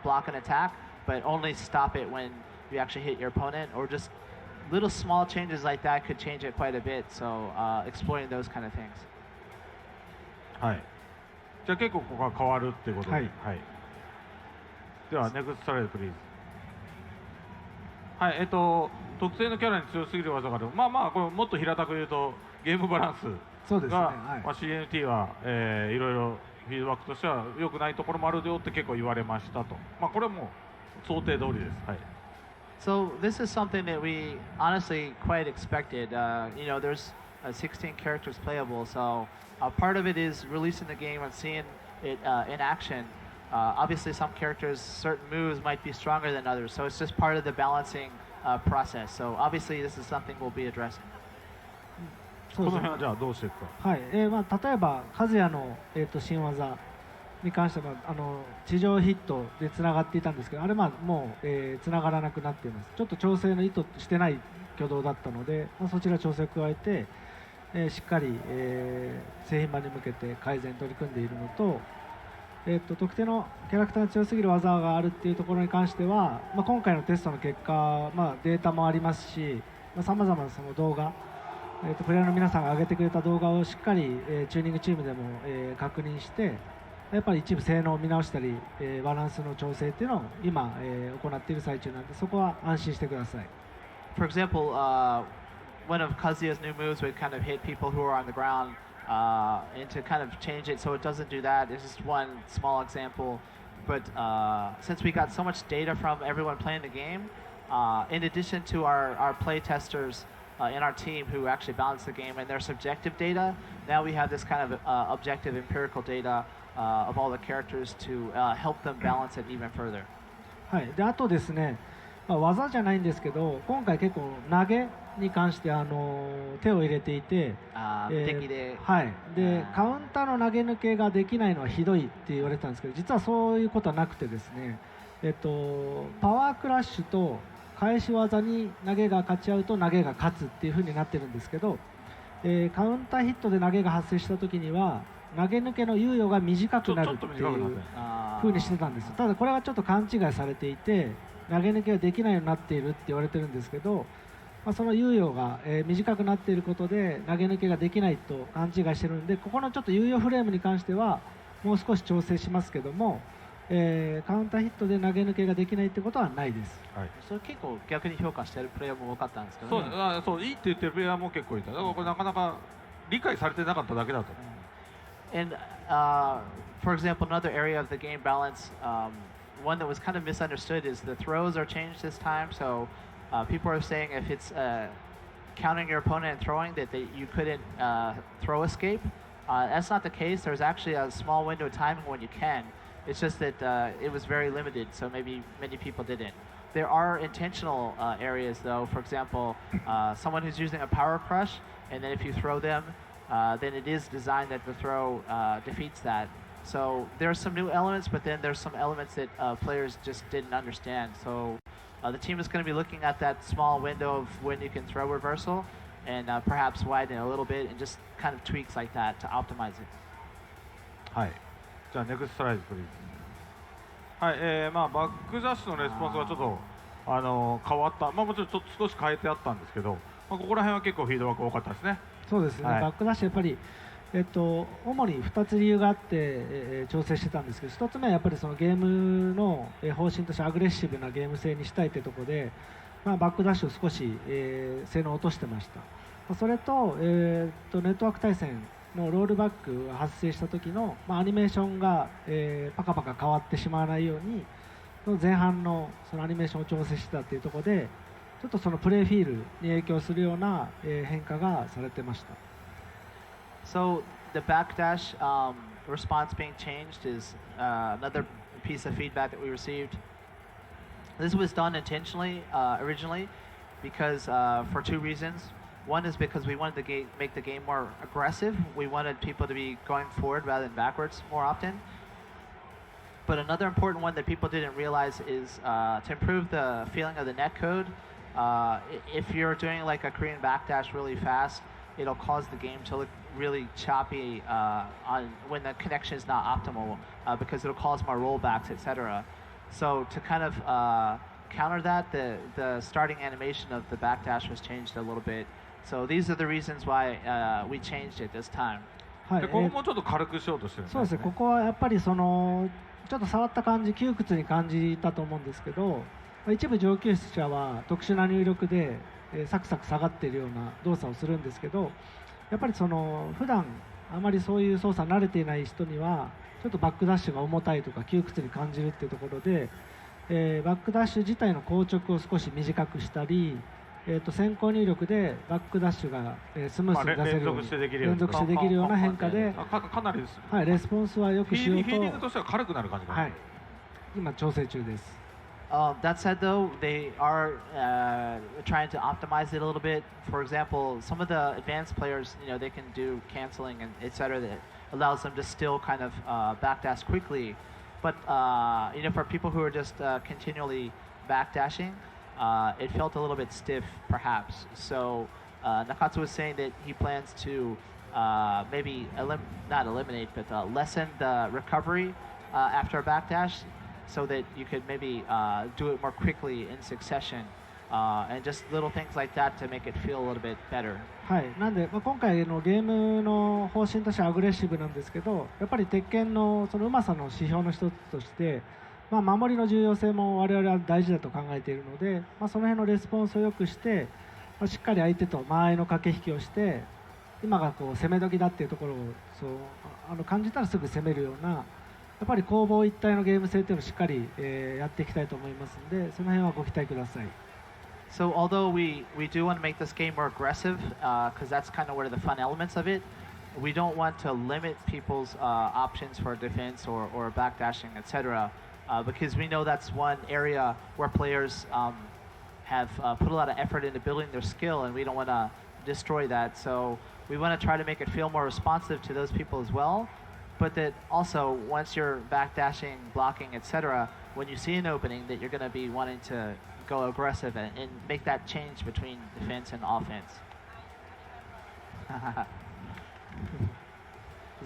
block an attack, but only stop it when you actually hit your opponent, or just little small changes like that could change it quite a bit. So exploring those kind of things. はい。じゃあ結構ここが変わるっていうことで。はい。はい、では、ネクストスライドプリーズ。はい、特定のキャラに強すぎる技がある。まあまあ、これもっと平たく言うと、ゲームバランスが、そうですね、はい、まあ、CNT はいろいろフィードバックとしては良くないところもあるよって結構言われましたと。まあ、これはもう想定通りです。はい。So this is something that we honestly quite expected. You know, there's 16 characters playable, so part of it is releasing the game and seeing it in action. Obviously, some characters, certain moves might be stronger than others, so it's just part of the balancing process. So obviously, this is something we'll be addressing. この辺はじゃあどうしていくか。はい、まあ、例えば和也の、新技に関しては地上ヒットでつながっていたんですけど、あれもう、つながらなくなっています。ちょっと調整の意図してない挙動だったので、まあ、そちら調整を加えて、しっかり、製品版に向けて改善に取り組んでいるのと、特定のキャラクターが強すぎる技があるっていうところに関しては、まあ、今回のテストの結果、まあ、データもありますし、さまざ、まなその動画、プレイヤーの皆さんが上げてくれた動画をしっかり、チューニングチームでも、確認して、やっぱり一部性能を見直したり、バランスの調整っていうのを今、行っている最中なので、そこは安心してください。For example, one of Kazuya's new moves would kind of hit people who are on the ground, and to kind of change it so it doesn't do that is just one small example. But since we got so much data from everyone playing the game, in addition to our play testers in our team who actually balance the game and their subjective data, now we have this kind of objective empirical data of all the characters to help them balance it even further. はい、であとですね、まあ、技じゃないんですけど、今回結構投げに関して手を入れていて、敵で、はい、でカウンターの投げ抜けができないのはひどいって言われてたんですけど、実はそういうことはなくてですね、パワークラッシュと返し技に投げが勝ち合うと投げが勝つっていう風になってるんですけど、カウンターヒットで投げが発生した時には投げ抜けの猶予が短くなるっていう風にしてたんです。ただこれはちょっと勘違いされていて、投げ抜けができないようになっているって言われてるんですけど、まあ、その猶予が、短くなっていることで投げ抜けができないと勘違いしてるんで、ここのちょっと猶予フレームに関してはもう少し調整しますけども、カウンターヒットで投げ抜けができないってことはないです。はい、それ結構逆に評価しているプレイヤーも多かったんですけどね。そういいって言ってるプレイヤーも結構いた。だからこれなかなか理解されてなかっただけだと。And for example, another area of the game balance, one that was kind of misunderstood is the throws are changed this time. So people are saying if it's counting your opponent and throwing that you couldn't throw escape. That's not the case. There's actually a small window of time when you can. It's just that it was very limited, so maybe many people didn't. There are intentional areas, though. For example, someone who's using a power crush, and then if you throw them, then it is designed that the throw defeats that. So there are some new elements, but then there's some elements that players just didn't understand. So the team is going to be looking at that small window of when you can throw reversal, and perhaps widen it a little bit, and just kind of tweaks like that to optimize it. はい。じゃあネクストスライドプリーズ。はい、まあバックダッシュのレスポンスがちょっと変わった。まあもちろんちょっと少し変えてあったんですけど、まあ、ここら辺は結構フィードバック多かったですね。そうですね。はい、バックダッシュやっぱり主に2つ理由があって、調整してたんですけど、1つ目はやっぱりそのゲームの、方針としてアグレッシブなゲーム性にしたいというところで、まあ、バックダッシュを少し、性能を落としてました。それと、ネットワーク対戦のロールバックが発生した時の、まあ、アニメーションが、パカパカ変わってしまわないように前半のそのアニメーションを調整してたっていうところで、ちょっとそのプレイフィールに影響するような、変化がされてました。So the backdash response being changed is another piece of feedback that we received. This was done intentionally originally because for two reasons. One is because we wanted to make the game more aggressive. We wanted people to be going forward rather than backwards more often. But another important one that people didn't realize is to improve the feeling of the netcode. If you're doing like a Korean backdash really fast, it'll cause the game to look really choppy when the connection is not optimal because it'll cause more rollbacks, etc. So to kind of counter that, the starting animation of the backdash was changed a little bit. So these are the reasons why we changed it this time. はい、でここもちょっと軽くしようとしてるんですね。そうですね、ここはやっぱりそのちょっと触った感じ、窮屈に感じたと思うんですけど、一部上級者は特殊な入力で、サクサク下がっているような動作をするんですけど、やっぱりその普段あまりそういう操作慣れていない人にはちょっとバックダッシュが重たいとか窮屈に感じるっていうところで、バックダッシュ自体の硬直を少し短くしたり、先行入力でバックダッシュが、スムーズに出せるように、連続してできるような変化で、かなりです、はい、レスポンスはよくしようと、フィーリングとしては軽くなる感じが、はい、今調整中です。That said, though, they are trying to optimize it a little bit. For example, some of the advanced players, they can do canceling and etc. that allows them to still kind of backdash quickly. But for people who are just continually backdashing, it felt a little bit stiff, perhaps. So Nakatsu was saying that he plans to maybe not eliminate, but lessen the recovery after a backdash, so that you could maybe do it more quickly in succession, and just little things like that to make it feel a little bit better. はい、なんで、今回のゲームの方針としてはアグレッシブなんですけど、やっぱり鉄拳のそのうまさの指標の一つとして、守りの重要性も我々は大事だと考えているので、その辺のレスポンスを良くして、しっかり相手と間合いの駆け引きをして、今がこう攻め時だっていうところを感じたらすぐ攻めるような、やっぱり攻防一体のゲーム性っていうのをしっかり、やっていきたいと思いますので、その辺はご期待ください。So although we do want to make this game more aggressive, because that's kind of one of the fun elements of it, we don't want to limit people's options for defense or backdashing, etc. Because we know that's one area where players have put a lot of effort into building their skill, and we don't want to destroy that. So we want to try to make it feel more responsive to those people as well. But that also, once you're backdashing, blocking, etc., when you see an opening, that you're going to be wanting to go aggressive and make that change between defense and offense.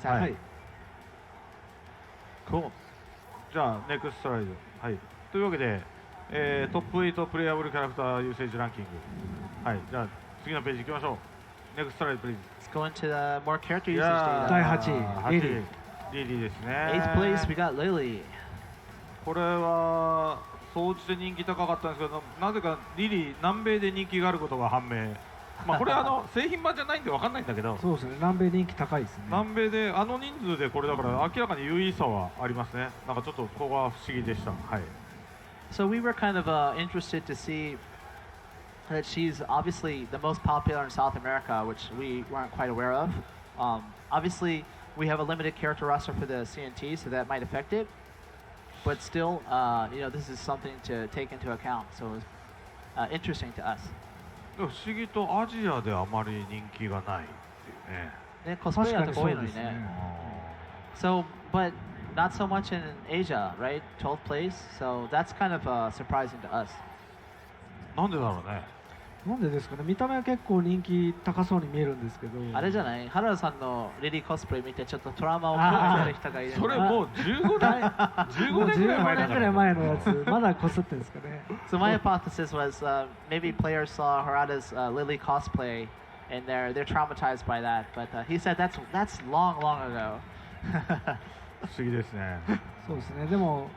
はい。Cool. じゃあ、ネクストスライド。はい。というわけで、トップ8プレイヤブルキャラクターユーセージランキング。はい。じゃあ、次のページ行きましょう。ネクストスライド、プリーズ。Let's go into the more character usage data. 第8位、リリー。リリーですね。8th place, we got Lily. これは総じて人気高かったんですけど、なぜかリリー南米で人気があることが判明。これ製品版じゃないんで分かんないんだけど、そうですね、南米人気高いですね。南米で人数でこれだから明らかに優位さはありますね。なんかちょっとここが不思議でした。はい。So we were kind of interested to see that she's obviously the most popular in South America, which we weren't quite aware of. Obviously, we have a limited character roster for the CNT, so that might affect it. But still, this is something to take into account. So it was interesting to us. 不思議とアジアであまり人気がないっていうね。ね、コスプレイヤーとか多いのにね。So, but not so much in Asia, right? 12th place. So that's kind of surprising to us. なんでだろうね。なんでですかね。見た目は結構人気高そうに見えるんですけど。あれじゃない？原田さんのリリーコスプレ見てちょっとトラウマを感じてる人がいる。それもう15年ぐらい前のやつ。まだこすってんですかね。So my hypothesis was maybe players saw Harada's Lily cosplay and they're traumatized by that, but he said that's long ago. 不思議ですね。そうですね。でも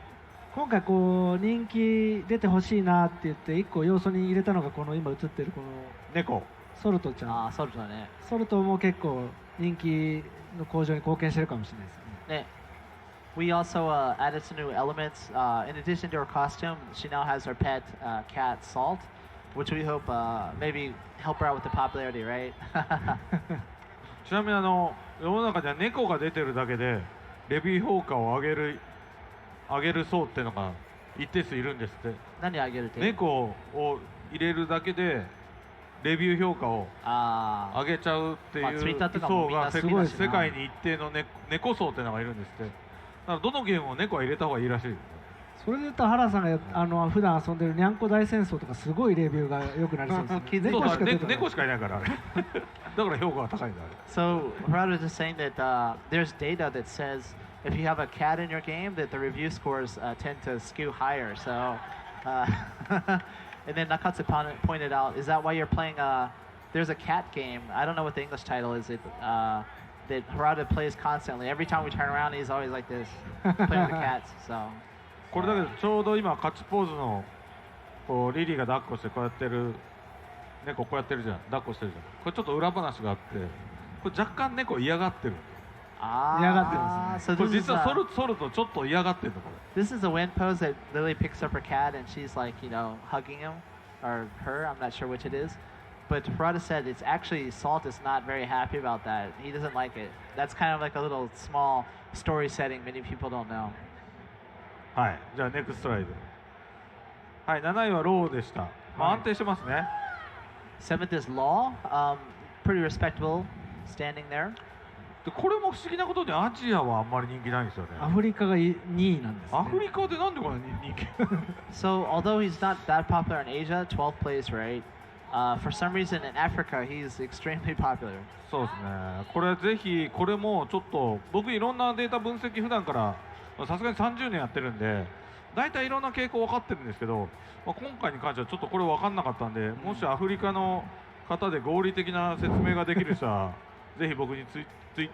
今回人気出てほしいなって言って1個要素に入れたのがこの今映ってるこの猫ソルトちゃん。ソルトだね。ソルトも結構人気の向上に貢献してるかもしれないですね。ね。We also added some new elements. In addition to her costume, she now has her pet cat Salt, which we hope maybe help her out with the popularity, right? ちなみに世の中には猫が出てるだけでレビュー評価を上げる層っていうのが一定数いるんですって。何上げるって？猫を入れるだけでレビュー評価を上げちゃうっていう層が世界に一定の猫層っていうのがいるんですって。だからどのゲームも猫は入れた方がいいらしい。それで言うと原さんが普段遊んでるにゃんこ大戦争とかすごいレビューが良くなりそうですね。猫しかいないからだから評価が高いんだ。So Harada is just saying that there's data that says if you have a cat in your game, that the review scores tend to skew higher. So, and then Nakatsu pointed out, is that why you're playing there's a cat game, I don't know what the English title is, that Harada plays constantly. Every time we turn around, he's always like this, playing with the cats. So. これだけどちょうど今勝ちポーズのこうリリーが抱っこしてこうやってる猫こうやってるじゃん、抱っこしてるじゃん。これちょっと裏話があって、これ若干猫嫌がってる。嫌がってますね。これ実はソルとちょっと嫌がってるのこれ。This is a wind pose that Lily picks up her cat and she's like, you know, hugging him or her. I'm not sure which it is. But Harada said it's actually Salt is not very happy about that. He doesn't like it. That's kind of like a little small story setting many people don't know. はい、じゃあネクストライド。はい、7位はローでした。まあ安定してますね。7th is Law. Pretty respectable standing there. でこれも不思議なことにアジアはあんまり人気ないんですよね。アフリカが2位なんですね。アフリカでなんでこれ人気So although he's not that popular in Asia, 12th place, right? For some reason in Africa, he's extremely popular. そうですね。これぜひこれもちょっと僕いろんなデータ分析普段からさすがに30年やってるんで、大体いろんな傾向分かってるんですけど、今回に関してはちょっとこれ分かんなかったんで、もしアフリカの方で合理的な説明ができる人はぜひ僕にツイッ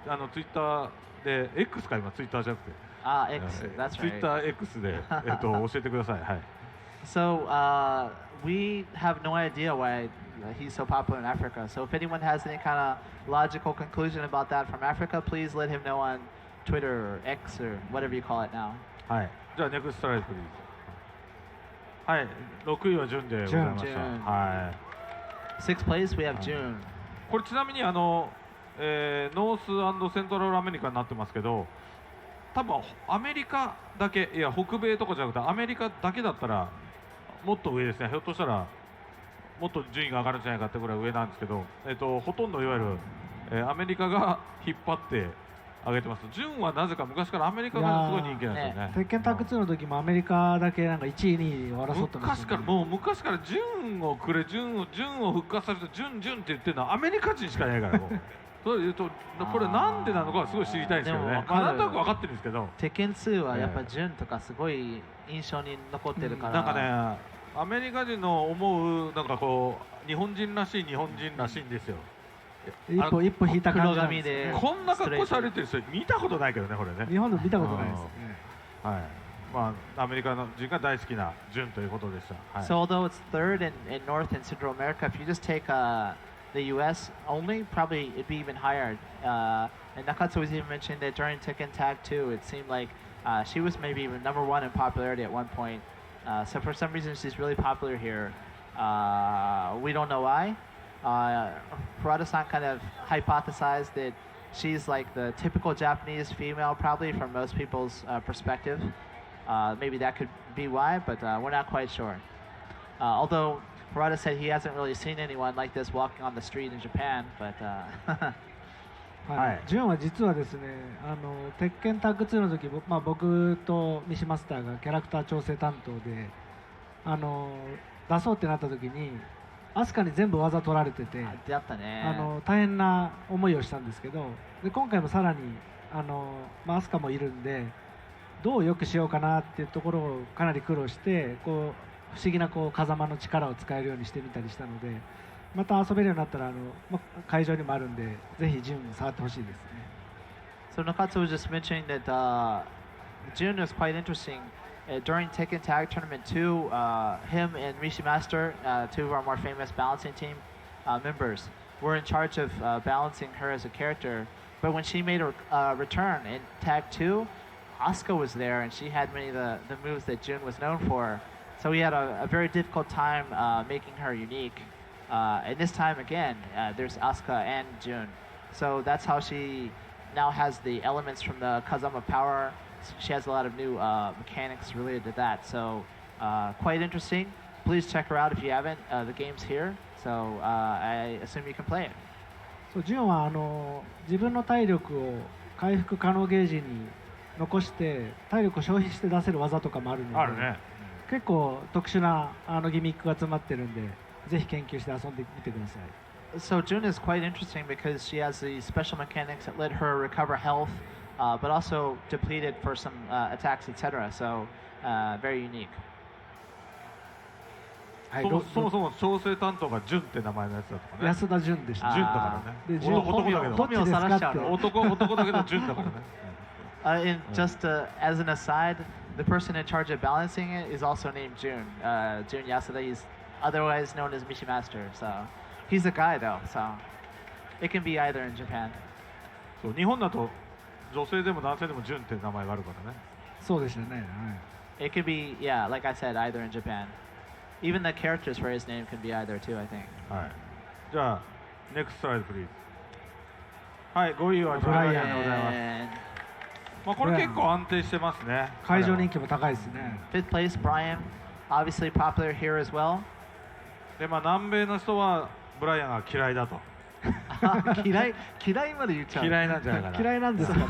ターで X か今ツイッターじゃなくて、X, that's right. ツイッター X で教えてください。はい。So we have no idea why he's so popular in Africa. So if anyone has any kind of logical conclusion about that from Africa, please let him know on Twitter or X or whatever you call it now. はい。じゃあネクストライドプリーズ。はい。6位はジュンでございました。はい。6th place we have June. これちなみにノース&セントラルアメリカになってますけど、多分アメリカだけ、いや北米とかじゃなくてアメリカだけだったらもっと上ですね。ひょっとしたらもっと順位が上がるんじゃないかってぐらい上なんですけど、ほとんどいわゆる、アメリカが引っ張って上げてます。順はなぜか昔からアメリカがすごい人気なんですよね。鉄拳タッグ2の時もアメリカだけなんか1位2位を争ってましたね。昔から順をくれ、順を復活させて順って言ってるのはアメリカ人しかいないからもうそれ言うとこれなんでなのかすごい知りたいんですけどね。なんとなく分かってるんですけど。鉄拳2はやっぱ順とかすごい印象に残ってるから。なんかね、アメリカ人の思うなんかこう日本人らしいんですよ。一歩引いた感じなんですね。こんな格好されてる人見たことないけどね、これね。日本で見たことないです。はい。まあアメリカの人が大好きな順ということでした。はい。So although it's third in North and Central America, if you just take the U.S. only, probably it'd be even higher. And Nakatsu was even mentioning that during Tekken Tag 2, it seemed like she was maybe even number 1 in popularity at one point. So for some reason, she's really popular here. We don't know why. Harada-san kind of hypothesized that she's like the typical Japanese female, probably from most people's perspective. Maybe that could be why, but we're not quite sure. Although Harada said he hasn't really seen anyone like this walking on the street in Japan, but はい、ジュンは実はですね、鉄拳タッグ2の時、僕と西マスターがキャラクター調整担当で、出そうってなった時にアスカに全部技取られてて、大変な思いをしたんですけど、で今回もさらにアスカもいるんで、どうよくしようかなっていうところをかなり苦労して、こう不思議なこう風間の力を使えるようにしてみたりしたので、また遊べるようになったら会場にもあるんで、ぜひジュン触ってほしいですね。So Nakatsu was just mentioning that June was quite interesting. During Tekken Tag Tournament 2, him and Rishi Master, two of our more famous balancing team members, were in charge of balancing her as a character. But when she made a return in Tag 2, Asuka was there and she had many of the moves that June was known for. So we had a very difficult time making her unique. And this time again, there's Asuka and June. So that's how she now has the elements from the Kazama power. She has a lot of new mechanics related to that. So quite interesting. Please check her out if you haven't. The game's here. So I assume you can play it. そうジュンは自分の体力を回復可能ゲージに残して体力を消費して出せる技とかもあるので、あるね。結構特殊なギミックが詰まってるんで、ぜひ研究して遊んでみてください。So June is quite interesting because she has these special mechanics that let her recover health but also depleted for some attacks, etc. So very unique. はい、そもそも調整担当が潤って名前のやつだとかね。安田潤でした。潤だからね。で、男だけど。どっちですかって。男だけど潤だからね。And just as an aside, the person in charge of balancing it is also named Jun. Jun Yasuda. He's otherwise known as Mishi Master. So he's a guy though. So it can be either in Japan. そう日本だと女性でも男性でも潤って名前があるからね。そうでしたね。It could be, yeah, like I said, either in Japan. Even the characters for his name can be either too, I think. はい。じゃあ、next slide please. はい、5位はブライアンでございます。まあこれ結構安定してますね。会場人気も高いですね。Fifth place, Brian, obviously popular here as well. で、まあ南米の人はブライアンが嫌いだと。嫌いまで言っちゃう。嫌いなんじゃないかな。嫌いなんですかね。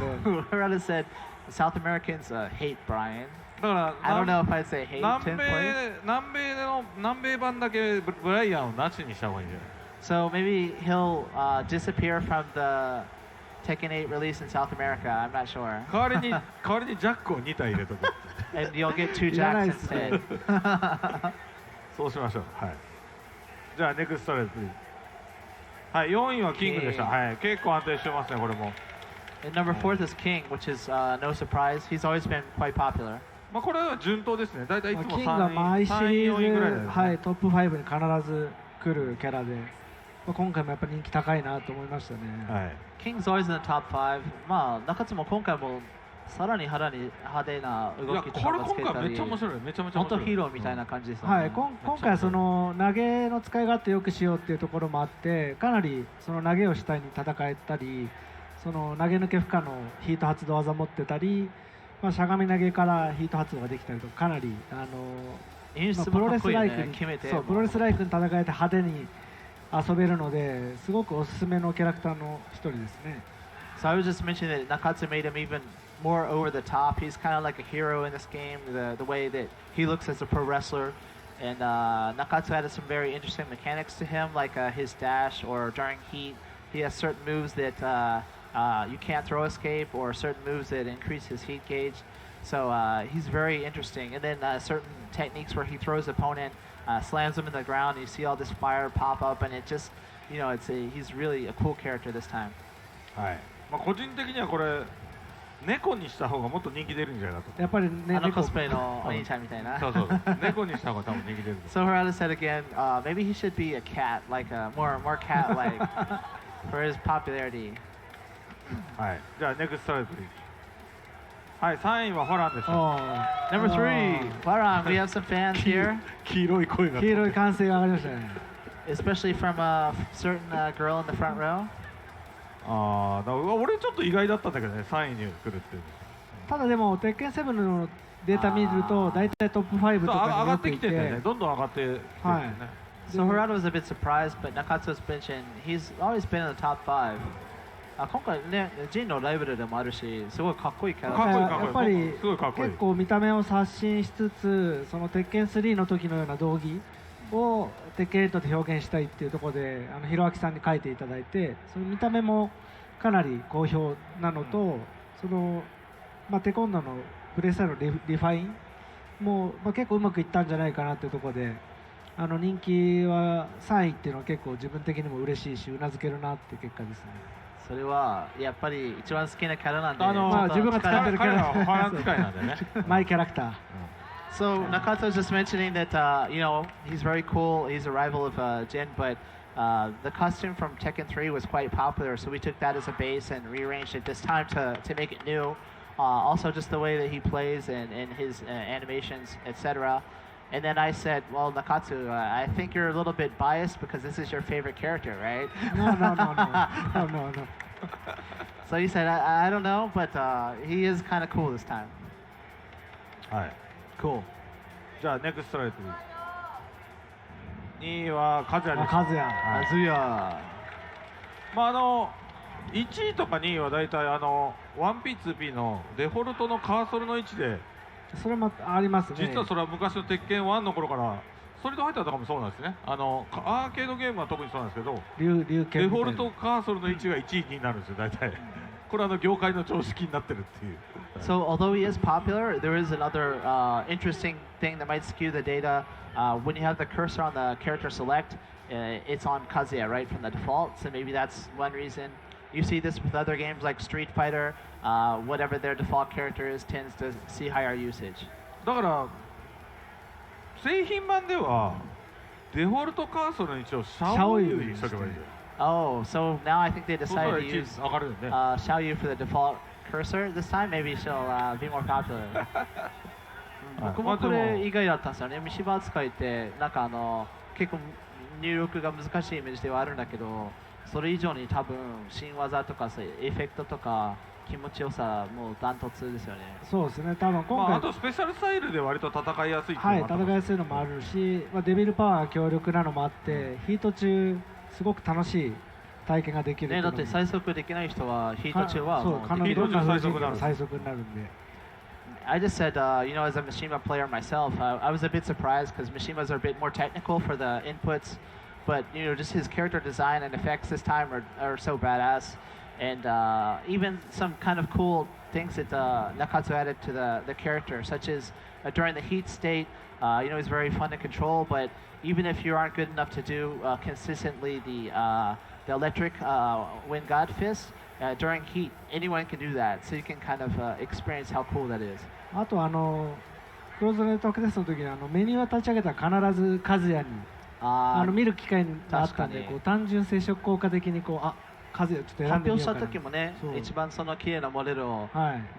Harada said South Americans hate Brian. だから I don't know if I'd say hate 南米版だけブライアンをなしにした方がいいんじゃない So maybe he'll disappear from the Tekken 8 release in South America. I'm not sure. 代わりにジャックを2体入れとく。And you'll get 2 Jacks instead. そうしましょう。はい。じゃあネクストレーズ。はい、4位はキングでした。はい、結構安定してますねこれも。And number 4th is King, which is no surprise. He's always been quite popular. まあこれは順当ですね。だいたいいつもキングが毎シリ3位ぐらいですーズ、ね。はい、トップ5に必ず来るキャラで、まあ、今回もやっぱり人気高いなと思いましたね。はい。King's always in the top 5. まあ中津も今回もさらに派手な動きとかもつけたり、めちゃ面白い。めちゃめちゃ面白い。本当ヒーローみたいな感じですよね。はい、今回はその投げの使い勝手よくしようっていうところもあって、かなりその投げを主体に戦えたり、その投げ抜け不可のヒート発動技持ってたり、まあ、しゃがみ投げからヒート発動ができたりとか、かなり演出プロもかっこいいよレスライクにね決めて。プロレスライクに戦えて派手に遊べるので、すごくおすすめのキャラクターの一人ですね。So I was just mentioning that Nakatsu made him even more over the top. He's kind of like a hero in this game, the way that he looks as a pro wrestler. And Nakatsu had some very interesting mechanics to him, like his dash or during heat. He has certain moves that you can't throw escape, or certain moves that increase his heat gauge. So he's very interesting. And then certain techniques where he throws the opponent, slams him in the ground, and you see all this fire pop up, and it just, he's really a cool character this time. はい。まあ個人的にはこれ猫にした方がもっと人気出るんじゃないかと。やっぱりね、コスプレのお兄ちゃんみたいな。そうそう。猫にした方が多分人気出る。So Harada said again, maybe he should be a cat, like more cat-like, for his popularity. はい。じゃあネクストライブ。はい、3位はホランです。Number 3, Varan. We have some fans here. 黄色い声が。黄色い歓声が上がりましたね。Especially from a certain girl in the front row. 俺ちょっと意外だったんだけどね、3位に来るっていう。ただでも鉄拳7のデータ見ると大体トップ5とかに上がってきてね、どんどん上がってるんですね。はい。So Harada was a bit surprised, but Nakatsu's mentioned he's always been in the top 5. 今回ね、ジンのライブルでもあるし、すごいかっこいいキャラクター。やっぱり結構見た目を刷新しつつ、その鉄拳3の時のような道着を鉄拳8で表現したいっていうところで、ひろあきさんに書いていただいて、その見た目もかなり好評なのと、そのテコンドーのプレースタイルのリファインも、結構うまくいったんじゃないかなっていうところで、人気は3位っていうのは結構自分的にも嬉しいし、うなずけるなっていう結果ですね。それはやっぱり一番好きなキャラなんで、自分が使ってるキャラファン使いなんでね。マイキャラクター。So Nakata was just mentioning that he's very cool. He's a rival of Jin, but the costume from Tekken 3 was quite popular, so we took that as a base and rearranged it this time to make it new. Also, just the way that he plays and his animations, etc. And then I said, well, Nakatsu, I think you're a little bit biased because this is your favorite character, right? No. So he said, I don't know, but he is kind of cool this time. はい。Cool. じゃあ、ネクストライト。2位はカズヤです。カズヤ。まあ1位とか2位は大体1P2P のデフォルトのカーソルの位置で、それもありますね。実はそれは昔の鉄拳1の頃からストリートファイターとかもそうなんですね。アーケードゲームは特にそうなんですけど、デフォルトカーソルの位置が1位になるんですよ大体。これ業界の常識になってるっていう。So although he is popular, there is another interesting thing that might skew the data. When you have the cursor on the character select, it's on Kazuya, right, from the default. So maybe that's one reason. You see this with other games like Street Fighter. Whatever their default character is tends to see higher usage. だから製品版ではデフォルトカーソルの位置をシャオユにしとけばいいじゃん。Oh, so now I think they decided to use 上がるよね。Xiaoyu for the default cursor this time. Maybe she'll be more popular. 僕もこれ意外だったんですよね。虫歯扱いってなんか結構入力が難しいイメージではあるんだけど、それ以上に多分新技とかエフェクトとか気持ちよさもうダントツですよね。そうですね。多分今回、あとスペシャルスタイルで割と戦いやすいっていうのはい、もあった戦いやすいのもあるし、デビルパワーが強力なのもあって、ヒート中すごく楽しい体験ができる。ね、だって最速できない人はヒート中はそう、可能いろんな風神が最速になるんで。I just said, as a Mishima player myself, I was a bit surprised because Mishimas are a bit more technical for the inputs, but just his character design and effects this time are so badass, and even some kind of cool things that Nakatsu added to the character, such as during the heat state, he's very fun to control, but even if you aren't good enough to do consistently the electric wind god fist, during heat, anyone can do that, so you can kind of experience how cool that is. あとクローズネットワークテストの時にメニューを立ち上げたら必ずカズヤに見る機会があったんで、単純接触効果的にカズヤちょっと選んでみようかな。発表した時もね、一番その綺麗なモデルを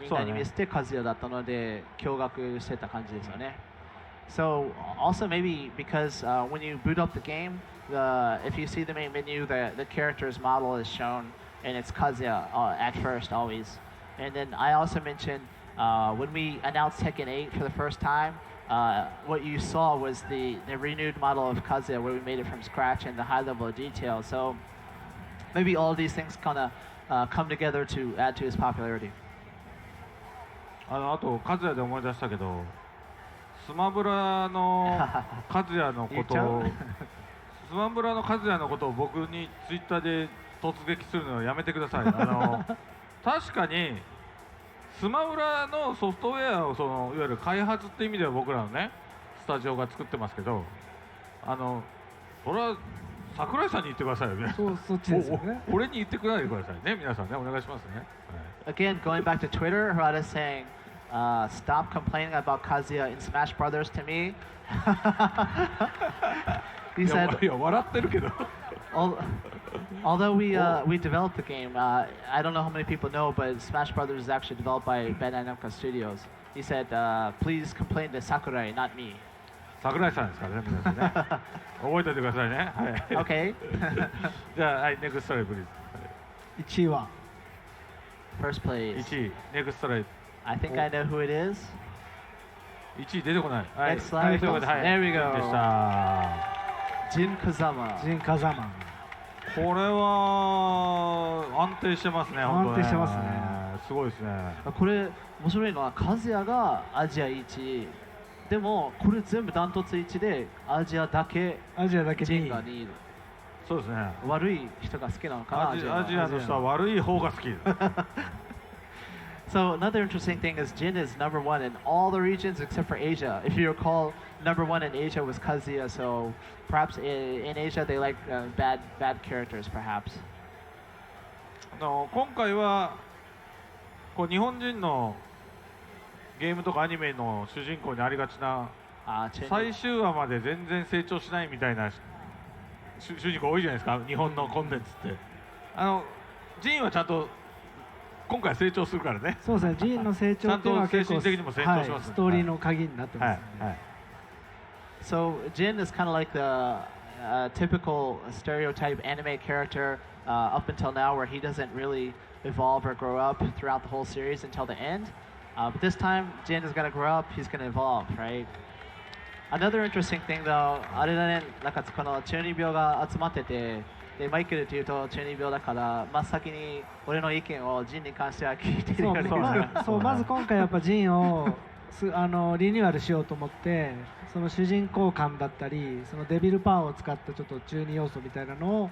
みんなに見せてカズヤだったので驚愕してた感じですよね。So also maybe because when you boot up the game, if you see the main menu, the character's model is shown. And it's Kazuya at first, always. And then I also mentioned when we announced Tekken 8 for the first time, what you saw was the renewed model of Kazuya where we made it from scratch and the high level of detail. So maybe all of these things kind of come together to add to his popularity. あとカズヤで思い出したけど、スマブラのカズヤのことをスマブラのカズヤのことを僕にツイッターで突撃するのをやめてください。確かにスマブラのソフトウェアをいわゆる開発って意味では僕らのねスタジオが作ってますけど、それは桜井さんに言ってくださいよね。そっちですよね。俺に言ってくれないでくださいね、皆さんね、お願いしますね。Again, going back to Twitter, Harada is saying, stop complaining about Kazuya in Smash Brothers to me. He said, いや笑ってるけど。Although we developed the game, I don't know how many people know, but Smash Brothers is actually developed by Bandai Namco Studios. He said, please complain to Sakurai, not me. 桜井さんですからね、皆さんね。覚えておいてくださいね。はい。Okay. じゃあ、はい、ネクストライプリーズ。1位は First place. 1位、ネクストライプ。I think I know who it is. 1位出てこない。はい。Next slide. There we go. でした。ジン・カザマ。ジン・カザマン。これは安定してますね。安定してますね。すごいですね。これ面白いのはカズヤがアジア1位でもこれ全部ダントツ1でアジアだけジンが2位。そうですね。悪い人が好きなのかな。アジアの人は悪い方が好き。So another interesting thing is Jin is number one in all the regions except for Asia. If you recall, number one in Asia was Kazuya, so perhaps in Asia they like bad characters, perhaps. 今回は日本人のゲームとかアニメの主人公にありがちな最終話まで全然成長しないみたいな主人公多いじゃないですか、日本のコンテンツって。ジンはちゃんと今回成長するからね。そうですね。ジーンの成長っていうのは結構精神的にも成長します、ストーリーの鍵になってます、ね。はい。So Jin is kind of like the typical stereotype anime character up until now, where he doesn't really evolve or grow up throughout the whole series until the end. But this time, Jin is going to grow up. He's going to evolve, right? Another interesting thing, though, あれだね、なんかこの中二病が集まってて。でマイケルというと中二病だから真っ先に俺の意見をジンに関しては聞いてるよね。まず今回やっぱジンをリニューアルしようと思ってその主人公感だったりそのデビルパワーを使ったちょっと中二要素みたいなのを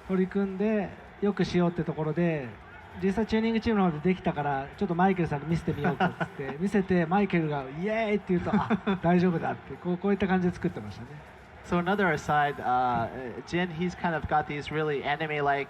取り組んでよくしようってところで実際チューニングチームの方でできたからちょっとマイケルさんに見せてみようかっつって見せてマイケルがイエーイって言うとあ大丈夫だってこういった感じで作ってましたね。So another aside, Jin, he's kind of got these really anime-like,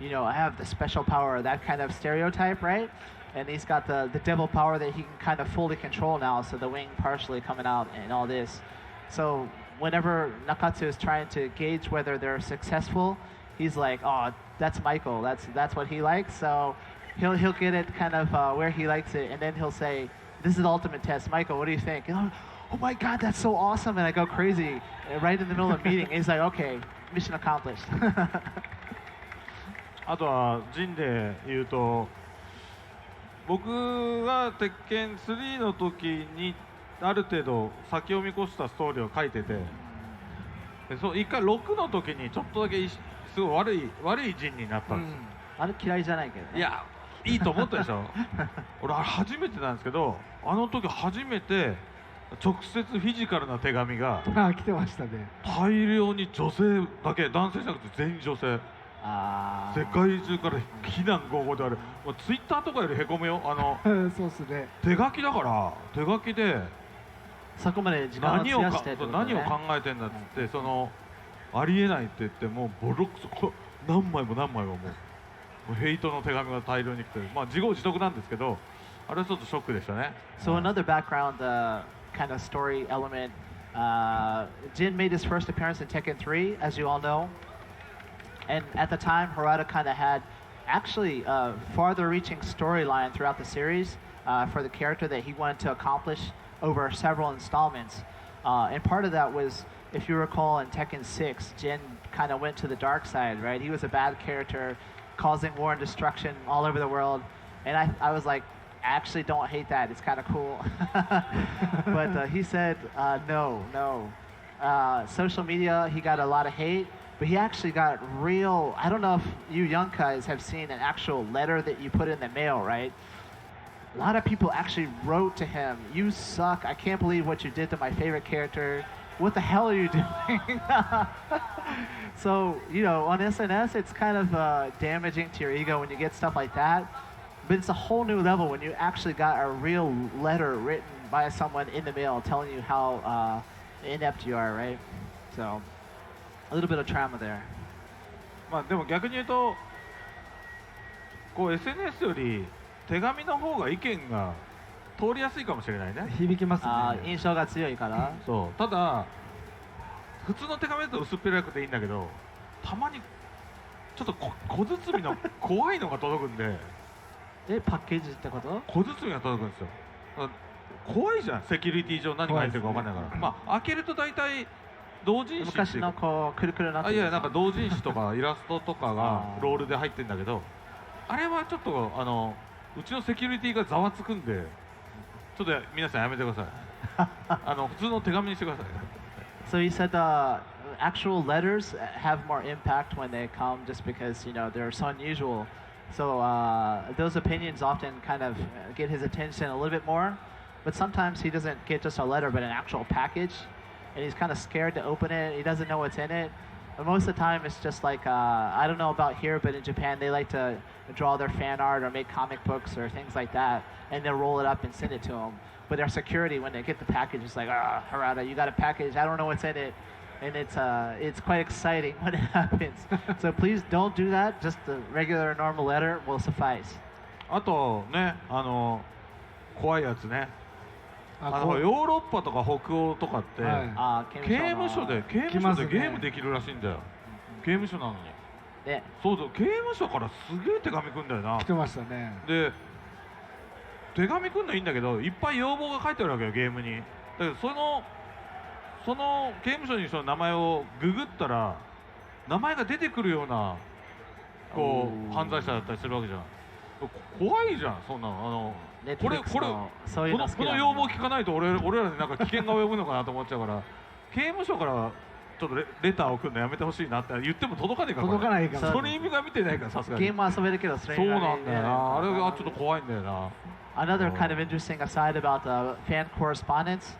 you know, I have the special power, that kind of stereotype, right? And he's got the devil power that he can kind of fully control now, so the wing partially coming out and all this. So whenever Nakatsu is trying to gauge whether they're successful, he's like, oh, that's Michael, that's what he likes. So he'll get it kind of where he likes it, and then he'll say, this is the ultimate test. Michael, what do you think? And oh my God, that's so awesome. And I go crazy right in the middle of the meeting. And he's like, okay, mission accomplished. あとは陣で言うと僕が鉄拳3の時にある程度先を見越したストーリーを書いててでそう一回6の時にちょっとだけすごい悪い陣になったんですよ、あれ嫌いじゃないけどね。いやいいと思ったでしょ俺あれ初めてなんですけどあの時初めて直接フィジカルな手紙が来てましたね。大量に女性だけ男性じゃなくて全員女性世界中から非難合々であるもうツイッターとかよりへこむよそうっすね。手書きだから手書きでそこまで時間を費やしてってことね。何を考えてんだっつってそのありえないって言ってもうボロクソ何枚ももうヘイトの手紙が大量に来てまあ自業自得なんですけどあれはちょっとショックでしたね。 So another background kind of story element, Jin made his first appearance in Tekken 3, as you all know. And at the time, Harada kind of had actually a farther-reaching storyline throughout the series for the character that he wanted to accomplish over several installments. And part of that was, if you recall, in Tekken 6, Jin kind of went to the dark side, right? He was a bad character, causing war and destruction all over the world. And I was like, I actually don't hate that. It's kind of cool. But he said, no. Social media, he got a lot of hate, but he actually got real. I don't know if you young guys have seen an actual letter that you put in the mail, right? A lot of people actually wrote to him, you suck. I can't believe what you did to my favorite character. What the hell are you doing? So, you know, on SNS, it's kind of damaging to your ego when you get stuff like that. But it's a whole new level when you actually got a real letter written by someone in the mail telling you how inept you are, right? So, a little bit of trauma there. まあでも逆に言うとこう SNS より手紙の方が意見が通りやすいかもしれないね。響きますね。印象が強いから。そうただ普通の手紙だと薄っぺらくていいんだけどたまにちょっと小包みの怖いのが届くんでパッケージってこと？小包みが届くんですよ。怖いじゃんセキュリティ上何が入ってるか分かんないから、まあ開けると大体同人誌昔のこうくるくるなってる。いやなんか同人誌とかイラストとかがロールで入ってるんだけどあれはちょっとうちのセキュリティがざわつくんでちょっと皆さんやめてください普通の手紙にしてください。So he said actual letters have more impact when they come just because, you know, they're so unusual. So those opinions often kind of get his attention a little bit more. But sometimes he doesn't get just a letter, but an actual package. And he's kind of scared to open it. He doesn't know what's in it. But most of the time, it's just like, I don't know about here, but in Japan, they like to draw their fan art or make comic books or things like that. And they'll roll it up and send it to him. But their security, when they get the package, is like, Harada, you got a package. I don't know what's in it. And it's quite exciting when it happens. So please don't do that. Just the regular normal letter will suffice. あとね怖いやつねヨーロッパとか北欧とかって、刑務所でゲームできるらしいんだよ。刑務所なのに。ね。そうそう刑務所からすげえ手紙来んだよな。来てましたね。で手紙来んのいいんだけどいっぱい要望が書いてあるわけよゲームに。だけどその刑務所にその名前をググったら名前が出てくるようなこう犯罪者だったりするわけじゃん。怖いじゃんそんなのこの要望聞かないと俺らになんか危険が及ぶのかなと思っちゃうから刑務所からちょっとレター送るのやめてほしいなって言っても届かねえから届かないからそれ意味が見てないからさすがにゲームは遊べるけどそれそうなんだよなあれがちょっと怖いんだよな。 Another kind of interesting aside about the fan correspondence,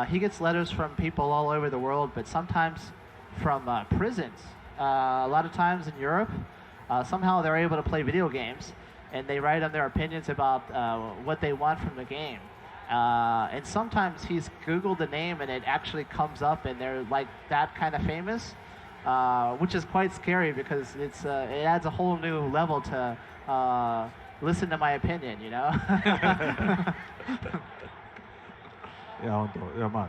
he gets letters from people all over the world, but sometimes from prisons. A lot of times in Europe, somehow they're able to play video games, and they write on their opinions about what they want from the game. And sometimes he's Googled the name and it actually comes up and they're like that kind of famous, which is quite scary because it adds a whole new level to listen to my opinion, you know? いや本当いやまあ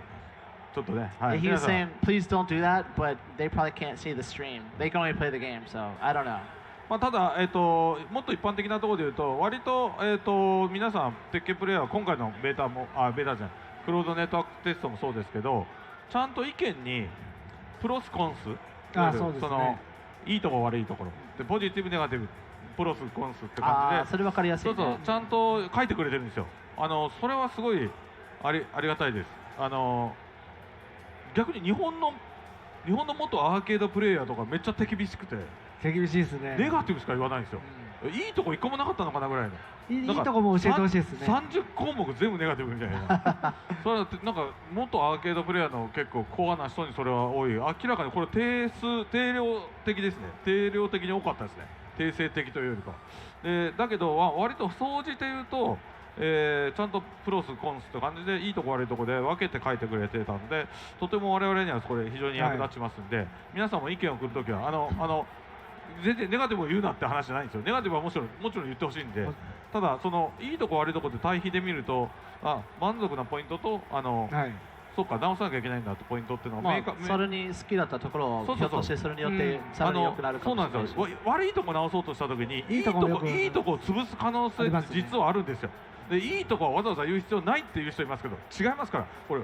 ちょっとね、はい、 He 皆 was さん saying, please don't do that, but they probably can't see the stream. They can only play the game, so I don't know. まあ、ただ、もっと一般的なところで言うと割と、皆さん鉄拳プレイヤーは今回のベータじゃないクローズドネットワークテストもそうですけどちゃんと意見にプロスコンスそうですね、そのいいところ悪いところでポジティブネガティブプロスコンスって感じでそれ分かりやすいね。そうそうちゃんと書いてくれてるんですよ。それはすごいありがたいです。逆に日本の元アーケードプレイヤーとかめっちゃ手厳しくて手厳しいですね。ネガティブしか言わないんですよ、いいとこ一個もなかったのかなぐらいのいいとこも教えてほしいですね。30項目全部ネガティブみたいなそれはなんか元アーケードプレイヤーの結構コアな人にそれは多い。明らかにこれ定量的ですね。定量的に多かったですね。定性的というよりかだけど割と総じて言うとちゃんとプロスコンスって感じでいいとこ悪いとこで分けて書いてくれてたのでとても我々にはこれ非常に役立ちますんで、皆さんも意見を送るときは全然ネガティブを言うなって話じゃないんですよ。ネガティブはもちろん言ってほしいんで、ただそのいいとこ悪いとこで対比で見ると満足なポイントとそうか直さなきゃいけないんだってポイントっていうのがそれに好きだったところをひょっとしてそれによってさらに良くなるかもしれない。そうなんですよ。悪いとこ直そうとしたときにいいとこを潰す可能性って実はあるんですよ。でいいとこはわざわざ言う必要ないっていう人いますけど違いますからこれ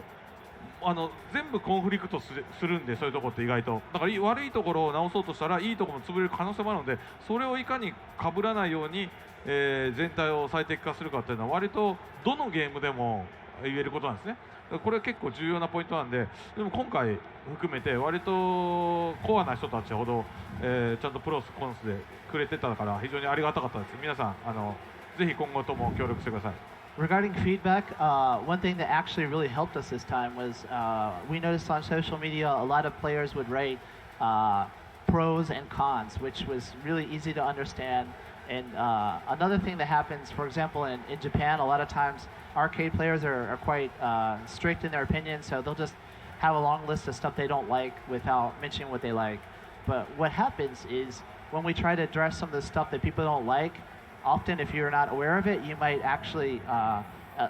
全部コンフリクトするんでそういうとこって意外とだから悪いところを直そうとしたらいいところも潰れる可能性もあるのでそれをいかに被らないように、全体を最適化するかっていうのは割とどのゲームでも言えることなんですね。これ結構重要なポイントなんででも今回含めて割とコアな人たちほど、ちゃんとプロスコンスでくれてたから非常にありがたかったです。皆さんぜひ今後とも協力してください。Regarding feedback, one thing that actually really helped us this time was we noticed on social media a lot of players would write pros and cons, which was really easy to understand. And another thing that happens, for example, in Japan, a lot of times arcade players are quite strict in their opinions, so they'll just have a long list of stuff they don't like without mentioning what they like. But what happens is when we try to address some of the stuff that people don't like, often if you're not aware of it, you might actually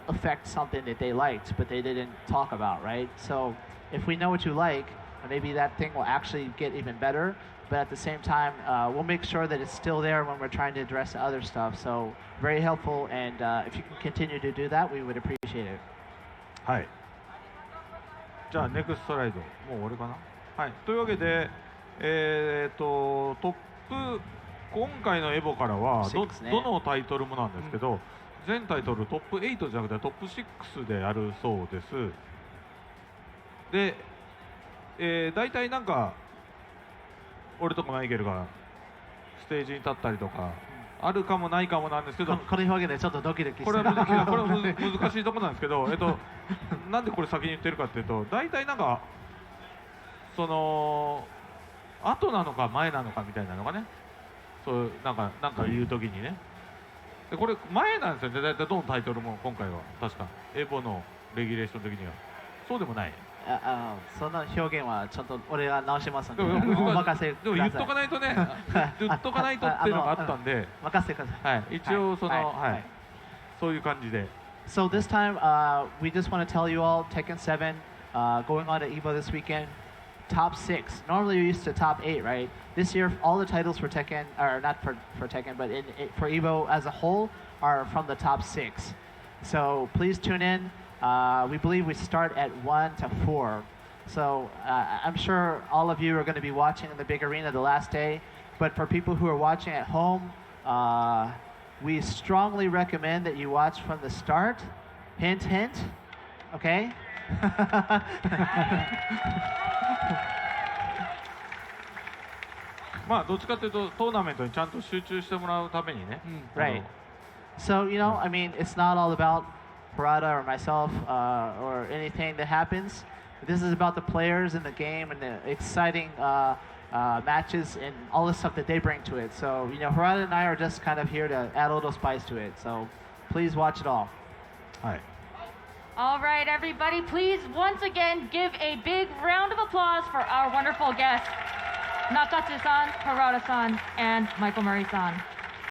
affect something that they liked, but they didn't talk about, right? So if we know what you like, maybe that thing will actually get even better, but at the same time, we'll make sure that it's still there when we're trying to address the other stuff. So very helpful, and if you can continue to do that, we would appreciate it. はい。じゃあネクストライドもう終わりかな。はい。というわけで、トップ今回のエボからはどのタイトルもなんですけど、全タイトルトップ8じゃなくてトップ6でやるそうです。で、大体なんか俺とかマイケルがステージに立ったりとかあるかもないかもなんですけど、この表現でちょっとドキドキしてこれは難しいところなんですけど、なんでこれ先に言ってるかっていうと、大体なんかその後なのか前なのかみたいなのがね、そうなんか言うときにね、でこれ前なんですよね。大体どのタイトルも今回は確かエボのレギュレーション的にはそうでもない。その表現はちょっと俺が直しますので、お任せください。でも言っとかないとね、言っとかないとっていうのがあったんで、任せてください。はい、一応そのはいそういう感じで。So this time, we just want to tell you all, Tekken 7, going on to Evo this weekend, top 6. Normally you're used to top 8, right? This year, all the titles for Tekken, or not for Tekken, but for Evo as a whole, are from the top 6. So please tune in. We believe we start at 1 to 4. So I'm sure all of you are going to be watching in the big arena the last day. But for people who are watching at home, we strongly recommend that you watch from the start. Hint, hint. Okay? まあどっちかというとトーナメントにちゃんと集中してもらうためにね。Right. So, you know, I mean, it's not all about Harada or myself or anything that happens. This is about the players in the game and the exciting matches and all the stuff that they bring to it. So, Harada and I are just kind of here to add a little spice to it. So please watch it all. はい。 All right, everybody, please once again give a big round of applause for our wonderful guests, Nakatsu-san, Harada-san, and Michael Murray-san.